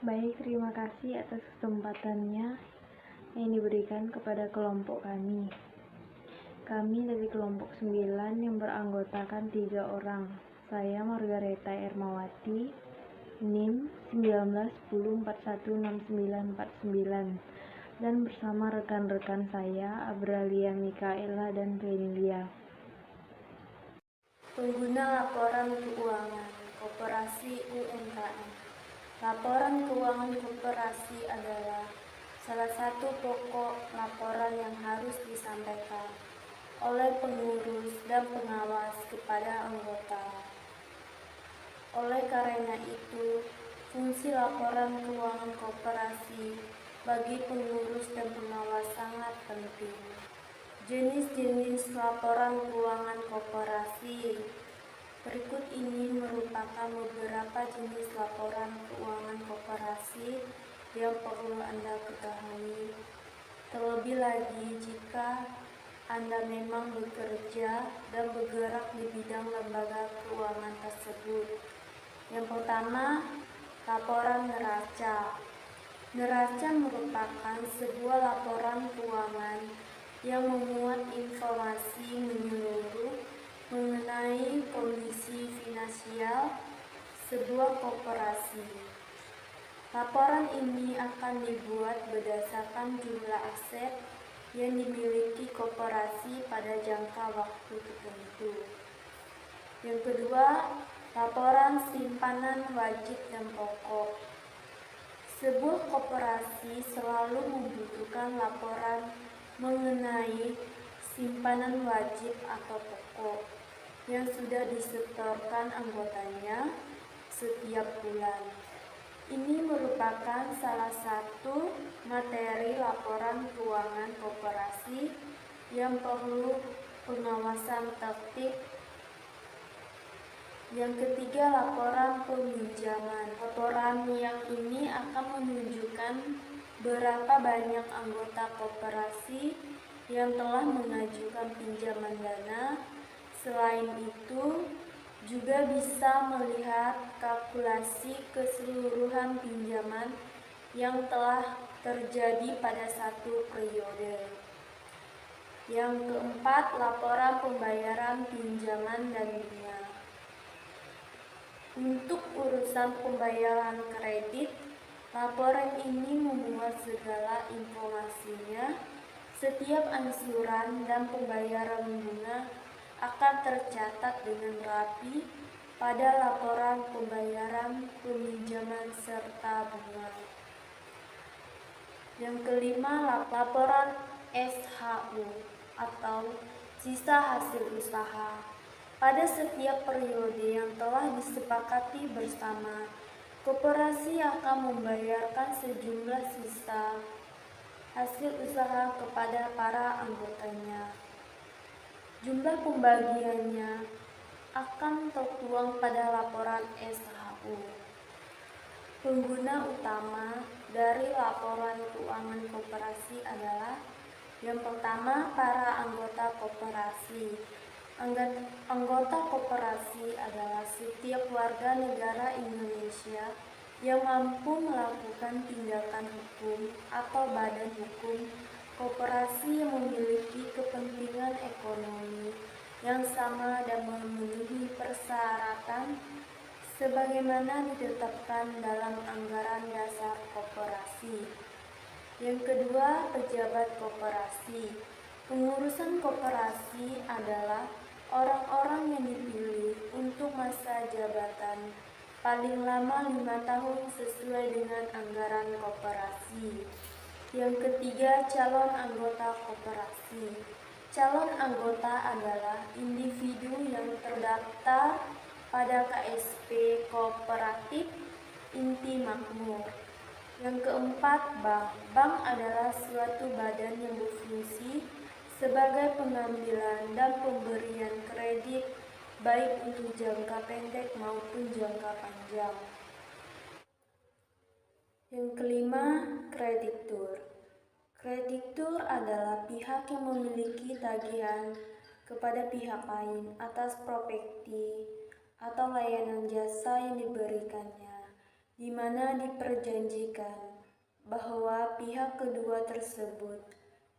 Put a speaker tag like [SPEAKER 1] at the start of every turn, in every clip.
[SPEAKER 1] Baik, terima kasih atas kesempatannya yang diberikan kepada kelompok kami. Kami dari kelompok 9 yang beranggotakan 3 orang. Saya Margareta Ermawati, NIM 1910416949, dan bersama rekan-rekan saya Abralia Mikaela dan Venilia.
[SPEAKER 2] Pengguna laporan keuangan Koperasi UMKM. Laporan keuangan koperasi adalah salah satu pokok laporan yang harus disampaikan oleh pengurus dan pengawas kepada anggota. Oleh karena itu, fungsi laporan keuangan koperasi bagi pengurus dan pengawas sangat penting. Jenis-jenis laporan keuangan koperasi. Berikut ini merupakan beberapa jenis laporan keuangan koperasi yang perlu Anda ketahui. Terlebih lagi jika Anda memang bekerja dan bergerak di bidang lembaga keuangan tersebut. Yang pertama, laporan neraca. Neraca merupakan sebuah laporan keuangan yang memuat informasi menyeluruh mengenai kondisi finansial sebuah koperasi. Laporan ini akan dibuat berdasarkan jumlah aset yang dimiliki koperasi pada jangka waktu tertentu. Yang kedua, laporan simpanan wajib dan pokok. Sebuah koperasi selalu membutuhkan laporan mengenai simpanan wajib atau pokok yang sudah disetorkan anggotanya setiap bulan. Ini merupakan salah satu materi laporan keuangan koperasi yang perlu pengawasan tertib. Yang ketiga, laporan peminjaman. Laporan yang ini akan menunjukkan berapa banyak anggota koperasi yang telah mengajukan pinjaman dana. Selain itu, juga bisa melihat kalkulasi keseluruhan pinjaman yang telah terjadi pada satu periode. Yang keempat, laporan pembayaran pinjaman dan bunga. Untuk urusan pembayaran kredit, laporan ini memuat segala informasinya. Setiap angsuran dan pembayaran bunga akan tercatat dengan rapi pada laporan pembayaran peminjaman serta bunga. Yang kelima, laporan SHU atau sisa hasil usaha. Pada setiap periode yang telah disepakati bersama, koperasi akan membayarkan sejumlah sisa hasil usaha kepada para anggotanya. Jumlah pembagiannya akan tertuang pada laporan SHU. Pengguna utama dari laporan keuangan koperasi adalah yang pertama, para anggota koperasi. Anggota koperasi adalah setiap warga negara Indonesia yang mampu melakukan tindakan hukum atau badan hukum koperasi yang memiliki kepentingan ekonomi yang sama dan memenuhi persyaratan sebagaimana ditetapkan dalam anggaran dasar koperasi. Yang kedua, pejabat koperasi. Pengurusan koperasi adalah orang-orang yang dipilih untuk masa jabatan paling lama 5 tahun sesuai dengan anggaran koperasi. Yang ketiga, calon anggota koperasi. Calon anggota adalah individu yang terdaftar pada KSP Kooperatif Inti Makmur. Yang keempat, bank. Bank adalah suatu badan yang berfungsi sebagai pengambilan dan pemberian kredit baik untuk jangka pendek maupun jangka panjang. Yang kelima, kreditur. Kreditur adalah pihak yang memiliki tagihan kepada pihak lain atas properti atau layanan jasa yang diberikannya. di mana diperjanjikan bahwa pihak kedua tersebut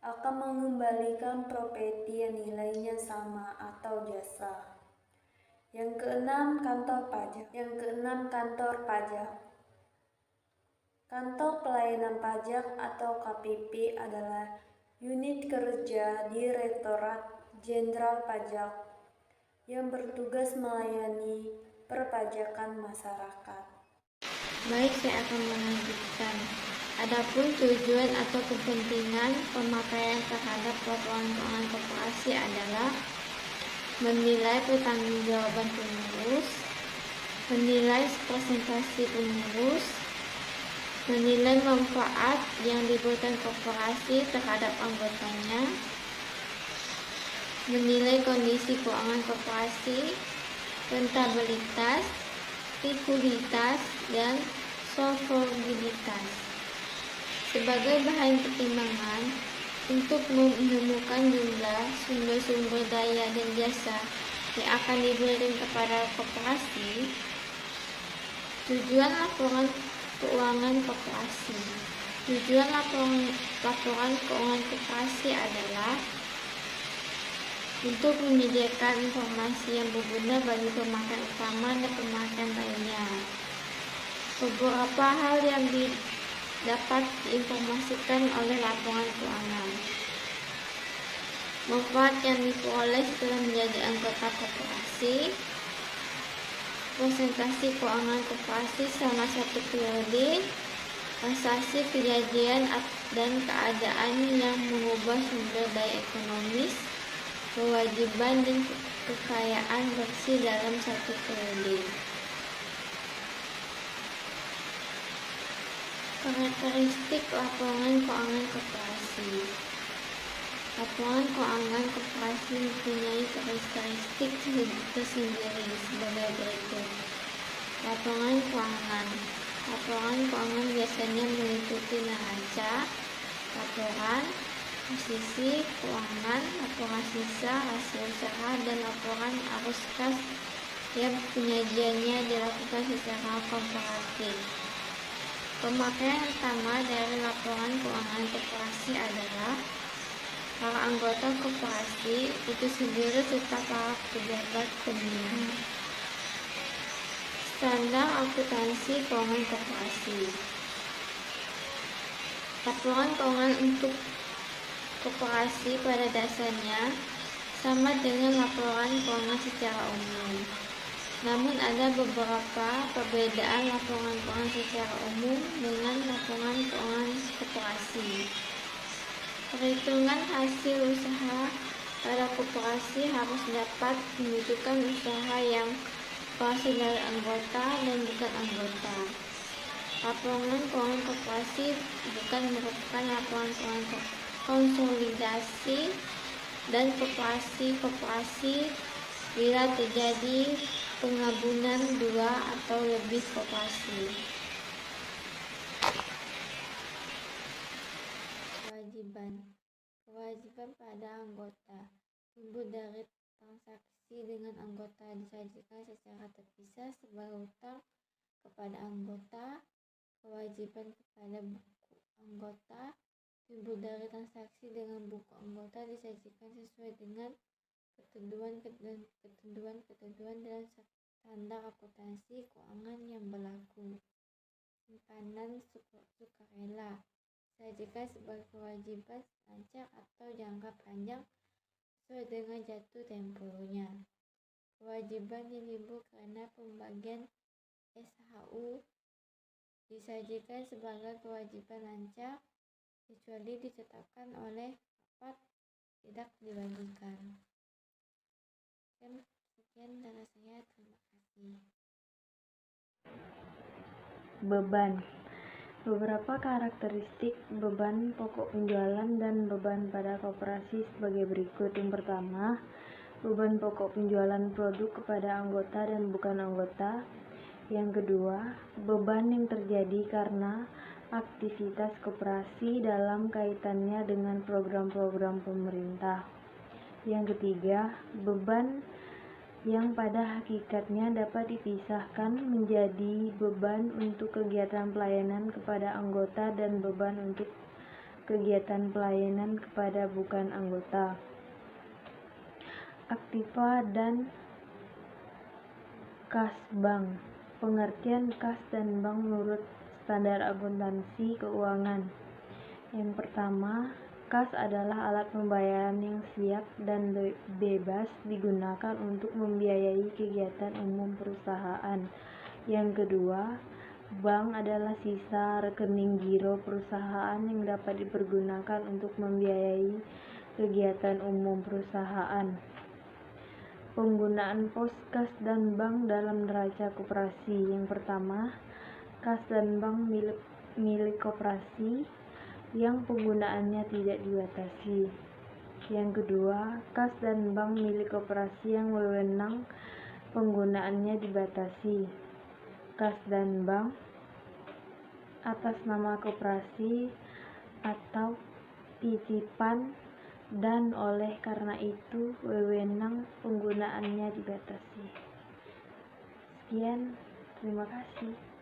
[SPEAKER 2] akan mengembalikan properti yang nilainya sama atau jasa. Yang keenam, kantor pajak. Kantor Pelayanan Pajak atau KPP adalah unit kerja Direktorat Jenderal Pajak yang bertugas melayani perpajakan masyarakat.
[SPEAKER 1] Baik, saya akan melanjutkan. Adapun tujuan atau kepentingan pemakaian terhadap laporan keuangan koperasi adalah menilai pertanggungjawaban pengurus, menilai presentasi pengurus, menilai manfaat yang diberikan koperasi terhadap anggotanya, menilai kondisi keuangan koperasi, rentabilitas, likuiditas, dan solvabilitas. Sebagai bahan pertimbangan untuk menemukan jumlah sumber-sumber daya dan jasa yang akan diberikan kepada koperasi, tujuan laporan keuangan koperasi. Tujuan laporan keuangan koperasi adalah untuk menyediakan informasi yang berguna bagi pemakaian utama dan pemakaian lainnya. Beberapa hal yang dapat diinformasikan oleh laporan keuangan. Manfaat yang diperoleh setelah menjadi anggota koperasi, presentasi keuangan koperasi selama 1 periode, transaksi kejadian dan keadaan yang mengubah sumber daya ekonomis, kewajiban dan kekayaan bersih dalam 1 periode. Karakteristik laporan keuangan koperasi. Laporan keuangan koperasi mempunyai karakteristik tersendiri sebagai berikut. Laporan keuangan. Laporan keuangan biasanya meliputi neraca, laporan posisi keuangan, laporan sisa, hasil usaha, dan laporan arus kas yang penyajiannya dilakukan secara komparatif. Pemakaian utama dari laporan keuangan koperasi adalah para anggota koperasi itu sendiri serta para pejabat pembina. Standar akuntansi keuangan koperasi. Laporan keuangan untuk koperasi pada dasarnya sama dengan laporan keuangan secara umum. Namun ada beberapa perbedaan laporan keuangan secara umum dengan laporan keuangan koperasi. Perhitungan hasil usaha pada koperasi harus dapat menunjukkan usaha yang berasal dari anggota dan bukan anggota. Laporan keuangan koperasi bukan merupakan laporan keuangan konsolidasi dan koperasi bila terjadi penggabungan 2 atau lebih koperasi. Kewajiban pada anggota timbul dari transaksi dengan anggota disajikan secara terpisah sebagai hutang kepada anggota. Kewajiban kepada buku anggota timbul dari transaksi dengan buku anggota disajikan sesuai dengan ketentuan dan standar akuntansi keuangan yang berlaku. Simpanan sukarela disajikan sebagai kewajiban selancar atau jangka panjang sesuai dengan jatuh temponya. Kewajiban yang timbul karena pembagian SHU disajikan sebagai kewajiban lancar kecuali ditetapkan oleh rapat tidak dibagikan. Sekian dari saya, terima kasih. Beban. Beberapa karakteristik beban pokok penjualan dan beban pada koperasi sebagai berikut. Yang pertama, beban pokok penjualan produk kepada anggota dan bukan anggota. Yang kedua, beban yang terjadi karena aktivitas koperasi dalam kaitannya dengan program-program pemerintah. Yang ketiga, beban yang pada hakikatnya dapat dipisahkan menjadi beban untuk kegiatan pelayanan kepada anggota dan beban untuk kegiatan pelayanan kepada bukan anggota. Aktiva dan kas bank. Pengertian kas dan bank menurut standar akuntansi keuangan. Yang pertama, kas adalah alat pembayaran yang siap dan bebas digunakan untuk membiayai kegiatan umum perusahaan. Yang kedua, bank adalah sisa rekening giro perusahaan yang dapat dipergunakan untuk membiayai kegiatan umum perusahaan. Penggunaan pos, kas, dan bank dalam neraca koperasi. Yang pertama, kas dan bank milik koperasi yang penggunaannya tidak dibatasi. Yang kedua, kas dan bank milik koperasi yang wewenang penggunaannya dibatasi. Kas dan bank atas nama koperasi atau titipan dan oleh karena itu wewenang penggunaannya dibatasi. Sekian, terima kasih.